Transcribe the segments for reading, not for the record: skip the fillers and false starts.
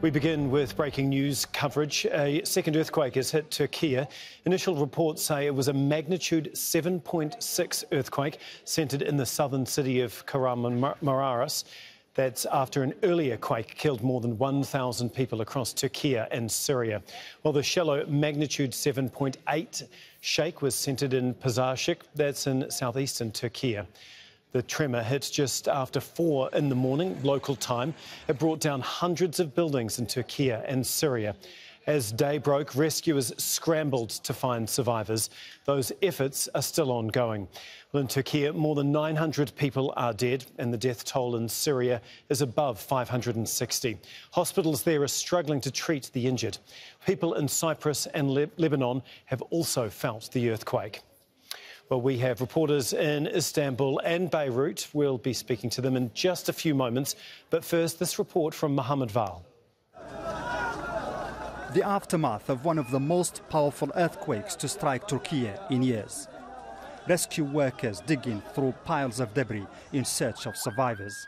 We begin with breaking news coverage. A second earthquake has hit Turkiye. Initial reports say it was a magnitude 7.6 earthquake centred in the southern city of Kahramanmaras. That's after an earlier quake killed more than 1,000 people across Turkiye and Syria. While the shallow magnitude 7.8 shake was centred in Pazarcık, that's in southeastern Turkiye. The tremor hit just after 4 in the morning, local time. It brought down hundreds of buildings in Turkiye and Syria. As day broke, rescuers scrambled to find survivors. Those efforts are still ongoing. Well, in Turkiye, more than 900 people are dead, and the death toll in Syria is above 560. Hospitals there are struggling to treat the injured. People in Cyprus and Lebanon have also felt the earthquake. Well, we have reporters in Istanbul and Beirut. We'll be speaking to them in just a few moments. But first, this report from Mohammed Val. The aftermath of one of the most powerful earthquakes to strike Turkey in years. Rescue workers digging through piles of debris in search of survivors.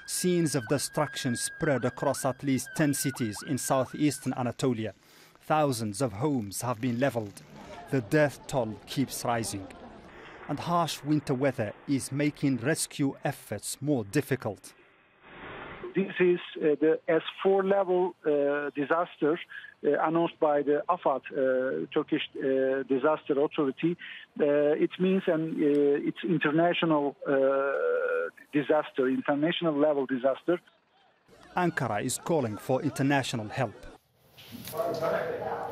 Scenes of destruction spread across at least 10 cities in southeastern Anatolia. Thousands of homes have been leveled. The death toll keeps rising. And harsh winter weather is making rescue efforts more difficult. This is the S4 level disaster announced by the AFAD, Turkish Disaster Authority. It means it's international disaster, international level disaster. Ankara is calling for international help.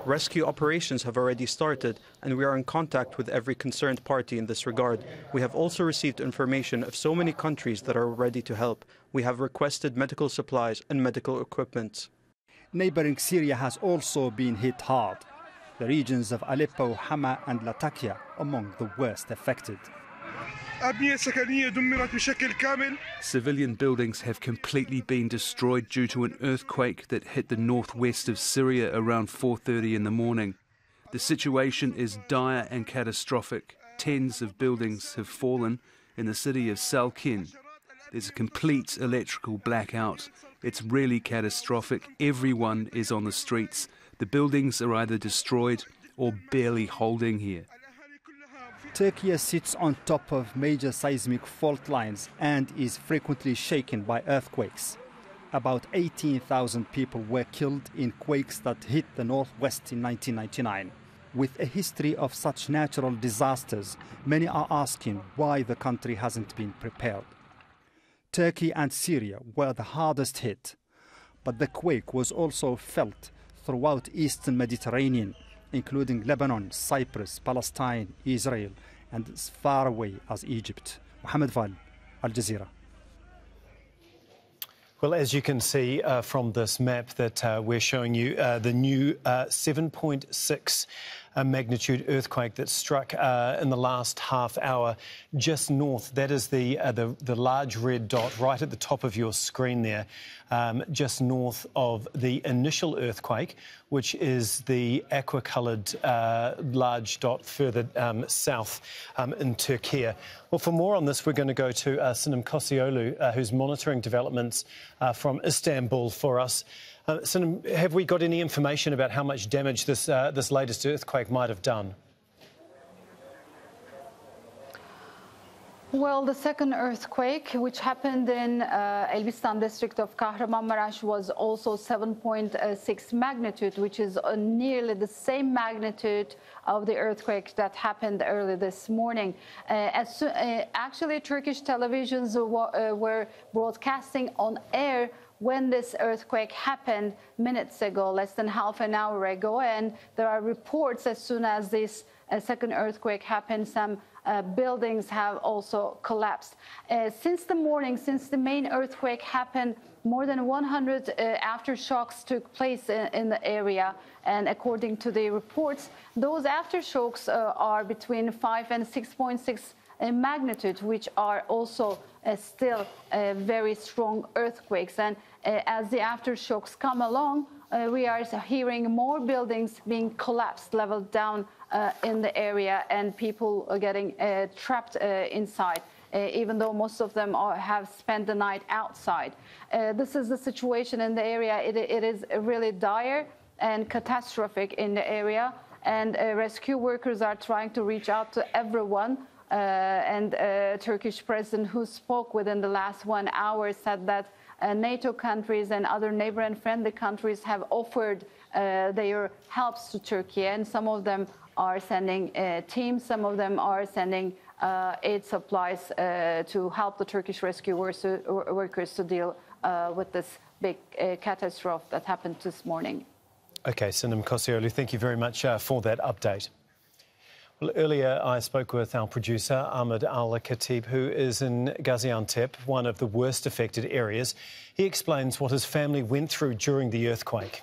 Rescue operations have already started, and we are in contact with every concerned party in this regard. We have also received information of so many countries that are ready to help. We have requested medical supplies and medical equipment. Neighboring Syria has also been hit hard. The regions of Aleppo, Hama and Latakia among the worst affected. Civilian buildings have completely been destroyed due to an earthquake that hit the northwest of Syria around 4:30 in the morning. The situation is dire and catastrophic. Tens of buildings have fallen in the city of Salkin. There's a complete electrical blackout. It's really catastrophic. Everyone is on the streets. The buildings are either destroyed or barely holding here. Turkey sits on top of major seismic fault lines and is frequently shaken by earthquakes. About 18,000 people were killed in quakes that hit the northwest in 1999. With a history of such natural disasters, many are asking why the country hasn't been prepared. Turkey and Syria were the hardest hit, but the quake was also felt throughout eastern Mediterranean, including Lebanon, Cyprus, Palestine, Israel, and as far away as Egypt. Mohammed Val, Al Jazeera. Well, as you can see from this map that we're showing you, the new 7.6 magnitude earthquake that struck in the last half hour just north. That is the large red dot right at the top of your screen there, just north of the initial earthquake, which is the aqua-coloured large dot further south in Turkiye. Well, for more on this, we're going to go to Sinem Koseoglu, who's monitoring developments from Istanbul for us. Sinem, have we got any information about how much damage this latest earthquake might have done? Well, the second earthquake, which happened in Elbistan district of Kahramanmaras, was also 7.6 magnitude, which is nearly the same magnitude of the earthquake that happened early this morning. Actually, Turkish televisions were broadcasting on air when this earthquake happened minutes ago, less than half an hour ago, and there are reports as soon as this second earthquake happened, some buildings have also collapsed. Since the morning, since the main earthquake happened, more than 100 aftershocks took place in the area, and according to the reports, those aftershocks are between 5 and 6.6 magnitude, which are also still very strong earthquakes. And as the aftershocks come along, we are hearing more buildings being collapsed, leveled down in the area, and people are getting trapped inside. even though most of them have spent the night outside. This is the situation in the area. It is really dire and catastrophic in the area, and rescue workers are trying to reach out to everyone. And Turkish president who spoke within the last 1 hour said that NATO countries and other neighbor and friendly countries have offered their helps to Turkey, and some of them are sending teams, some of them are sending aid supplies to help the Turkish rescue workers to deal with this big catastrophe that happened this morning. Okay, Sinem, Koseoglu, thank you very much for that update. Well, earlier I spoke with our producer, Ahmed Al-Khatib, who is in Gaziantep, one of the worst affected areas. He explains what his family went through during the earthquake.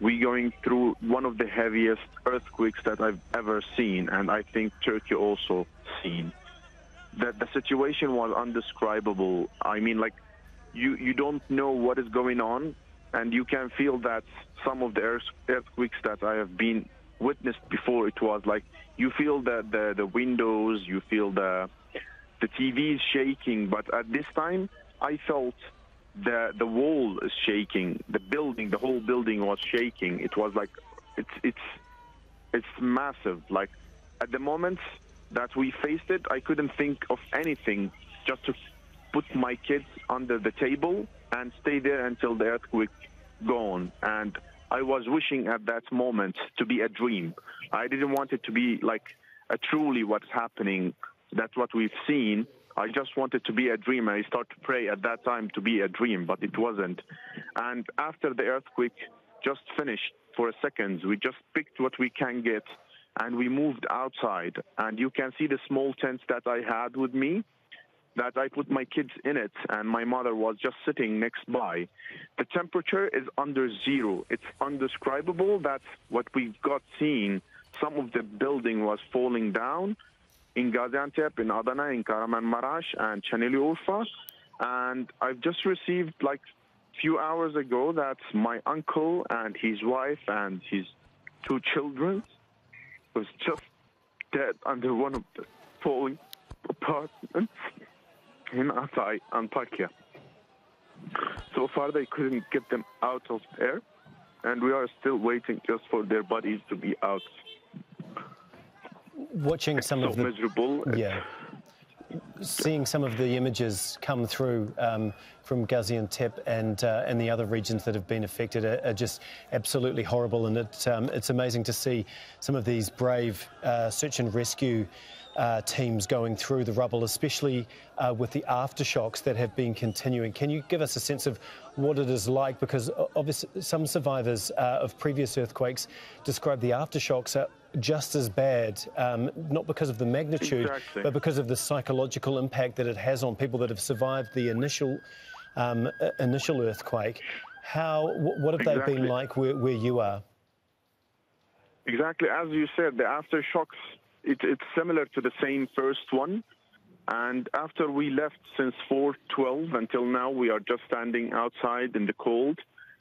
We're going through one of the heaviest earthquakes that I've ever seen, and I think Turkey also seen. The situation was indescribable. I mean, like, you don't know what is going on, and you can feel that some of the earthquakes that I have been witnessed before, it was like you feel the windows, you feel the TV is shaking, but at this time I felt the wall is shaking, the whole building was shaking. It was like it's massive. Like, at the moment that we faced it, I couldn't think of anything, just to put my kids under the table and stay there until the earthquake gone. And I was wishing at that moment to be a dream. I didn't want it to be like truly what's happening. That's what we've seen. I just wanted to be a dream. I started to pray at that time to be a dream, but it wasn't. And after the earthquake just finished for a second, we just picked what we can get and we moved outside. And you can see the small tents that I had with me, that I put my kids in it, and my mother was just sitting next by. The temperature is under zero. It's indescribable. That's what we got seen. Some of the building was falling down in Gaziantep, in Adana, in Kahramanmaras, and Çaneli Urfa. And I've just received, like, few hours ago, that my uncle and his wife and his 2 children was just dead under one of the falling apartments in Hatay, Antakya. So far, they couldn't get them out of there, and we are still waiting just for their bodies to be out. Watching some of the miserable. Seeing some of the images come through from Gaziantep and the other regions that have been affected are just absolutely horrible, and it's amazing to see some of these brave search and rescue teams going through the rubble, especially with the aftershocks that have been continuing. Can you give us a sense of what it is like? Because obviously some survivors of previous earthquakes describe the aftershocks are just as bad, not because of the magnitude, but because of the psychological impact that it has on people that have survived the initial earthquake. What have they been like where you are? Exactly, as you said, the aftershocks, it's similar to the same first one. And after we left since 4/12 until now, we are just standing outside in the cold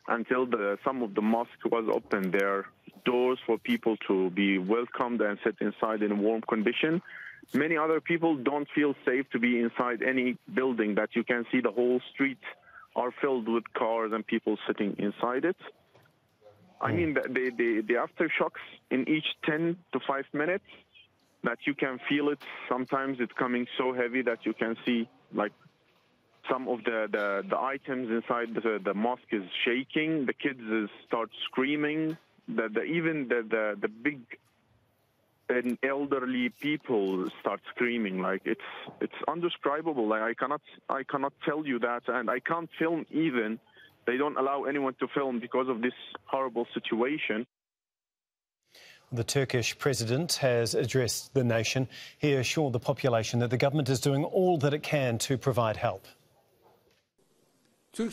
until some of the mosques was open their doors for people to be welcomed and sit inside in a warm condition. Many other people don't feel safe to be inside any building that you can see. The whole street are filled with cars and people sitting inside it. I mean, the aftershocks in each 10 to 5 minutes, that you can feel it. Sometimes it's coming so heavy that you can see, like, some of the items inside the mosque is shaking. The kids start screaming. Even the big and elderly people start screaming. Like, it's indescribable. Like, I cannot tell you that, and I can't film even. They don't allow anyone to film because of this horrible situation. The Turkish president has addressed the nation. He assured the population that the government is doing all that it can to provide help. The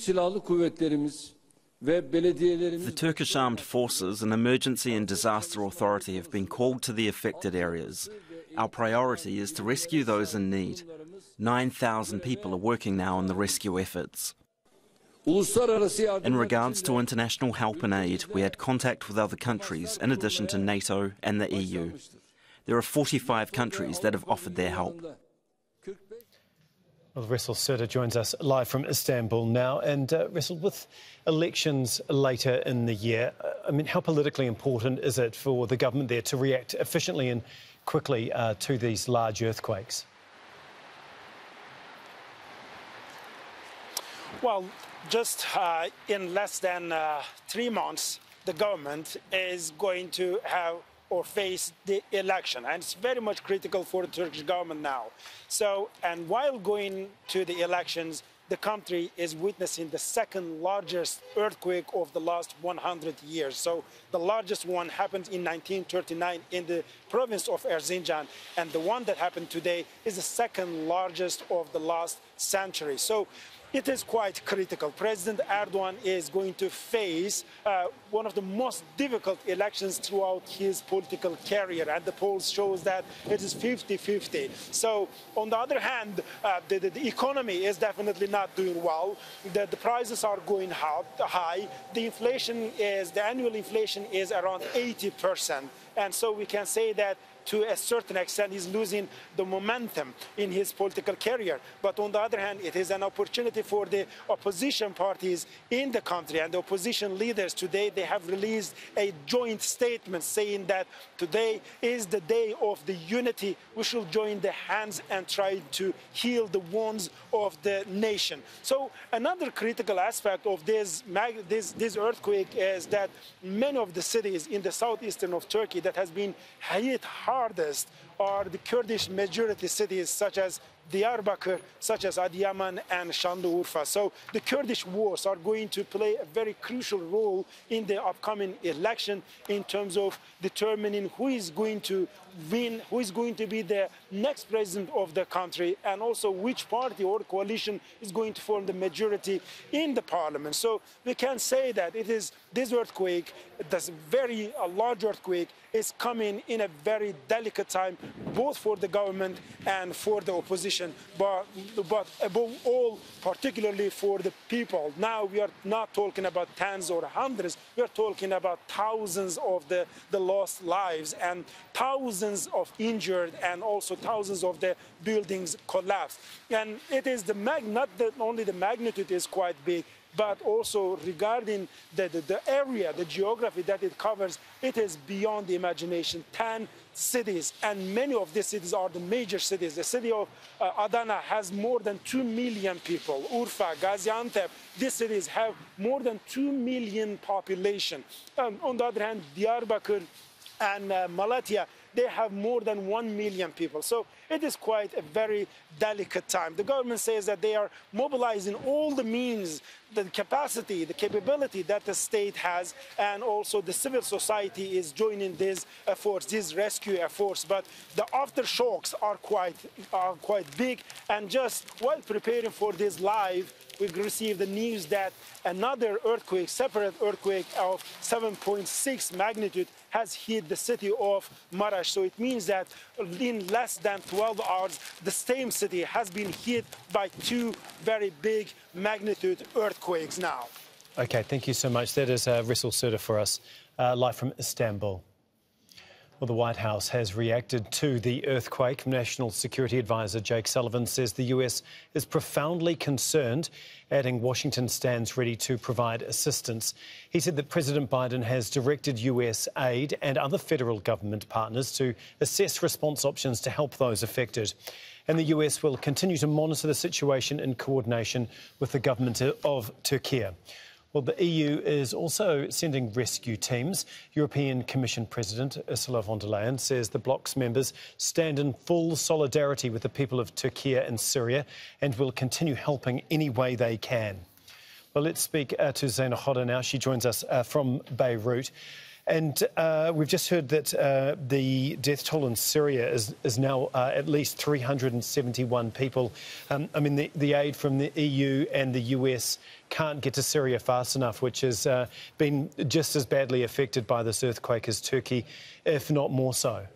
Turkish Armed Forces and Emergency and Disaster Authority have been called to the affected areas. Our priority is to rescue those in need. 9,000 people are working now on the rescue efforts. In regards to international help and aid, we had contact with other countries in addition to NATO and the EU. There are 45 countries that have offered their help. Well, Resul Serdar joins us live from Istanbul now. And Resul, with elections later in the year, I mean, how politically important is it for the government there to react efficiently and quickly to these large earthquakes? Well, just in less than 3 months, the government is going to have or face the election, and it's very much critical for the Turkish government now. So, and while going to the elections, the country is witnessing the second largest earthquake of the last 100 years. So the largest one happened in 1939 in the province of Erzincan, and the one that happened today is the second largest of the last century. So it is quite critical. President Erdogan is going to face one of the most difficult elections throughout his political career, and the polls shows that it is 50-50. So, on the other hand, the economy is definitely not doing well. The prices are going high. The annual inflation is around 80%, and so we can say that to a certain extent, he's losing the momentum in his political career. But on the other hand, it is an opportunity for the opposition parties in the country, and the opposition leaders today, they have released a joint statement saying that today is the day of the unity. We should join the hands and try to heal the wounds of the nation. So another critical aspect of this earthquake is that many of the cities in the southeastern of Turkey that has been hit hardest are the Kurdish majority cities such as Diyarbakir, such as Adıyaman and Şanlıurfa. So the Kurdish wars are going to play a very crucial role in the upcoming election in terms of determining who is going to win, who is going to be the next president of the country, and also which party or coalition is going to form the majority in the parliament. So we can say that it is this earthquake, this very large earthquake, is coming in a very delicate time, both for the government and for the opposition, but above all, particularly for the people. Now we are not talking about tens or hundreds, we are talking about thousands of the lost lives and thousands of injured, and also thousands of the buildings collapsed. And it is not that only the magnitude is quite big, but also regarding the area, the geography that it covers, it is beyond the imagination. 10 cities, and many of these cities are the major cities. The city of Adana has more than 2 million people. Urfa, Gaziantep, these cities have more than 2 million population. On the other hand, Diyarbakir and Malatya, they have more than 1 million people. So it is quite a very delicate time. The government says that they are mobilizing all the means, the capacity, the capability that the state has, and also the civil society is joining these efforts, these rescue efforts. But the aftershocks are quite big. And just while preparing for this live, we've received the news that another earthquake, separate earthquake of 7.6 magnitude has hit the city of Maraş. So it means that in less than 12 hours, the same city has been hit by 2 very big magnitude earthquakes now. OK, thank you so much. That is Resul Serdar for us, live from Istanbul. Well, the White House has reacted to the earthquake. National Security Advisor Jake Sullivan says the US is profoundly concerned, adding Washington stands ready to provide assistance. He said that President Biden has directed US aid and other federal government partners to assess response options to help those affected. And the US will continue to monitor the situation in coordination with the government of Turkiye. Well, the EU is also sending rescue teams. European Commission President Ursula von der Leyen says the bloc's members stand in full solidarity with the people of Turkiye and Syria and will continue helping any way they can. Well, let's speak to Zeina Khodr now. She joins us from Beirut. And we've just heard that the death toll in Syria is now at least 371 people. I mean, the aid from the EU and the US can't get to Syria fast enough, which has been just as badly affected by this earthquake as Turkey, if not more so.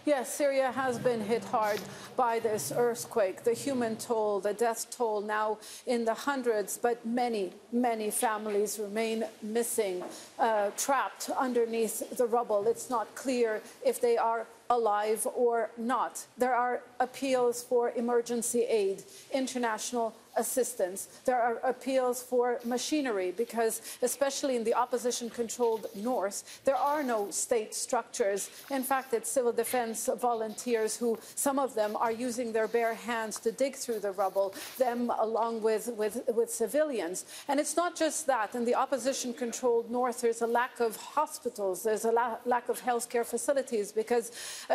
Yes, Syria has been hit hard by this earthquake. The human toll, the death toll now in the hundreds, but many, many families remain missing, trapped underneath the rubble. It's not clear if they are alive or not. There are appeals for emergency aid, international assistance. There are appeals for machinery because, especially in the opposition-controlled north, there are no state structures. In fact, it's civil defense volunteers who, some of them, are using their bare hands to dig through the rubble, them along with civilians. And it's not just that. In the opposition-controlled north, there's a lack of hospitals. There's a lack of healthcare facilities because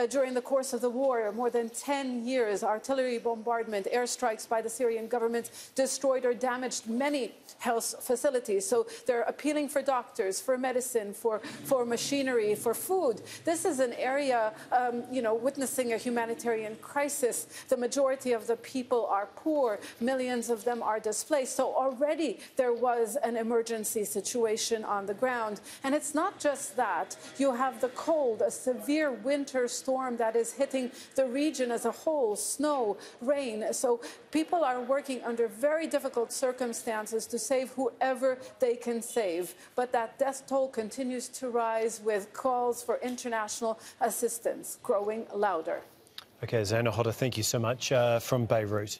during the course of the war, more than 10 years, artillery bombardment, airstrikes by the Syrian government destroyed or damaged many health facilities. So they're appealing for doctors, for medicine, for machinery, for food. This is an area, witnessing a humanitarian crisis. The majority of the people are poor. Millions of them are displaced. So already there was an emergency situation on the ground. And it's not just that. You have the cold, a severe winter storm that is hitting the region as a whole, snow, rain. So people are working under very difficult circumstances to save whoever they can save. But that death toll continues to rise with calls for international assistance growing louder. OK, Zeina Khodr, thank you so much from Beirut.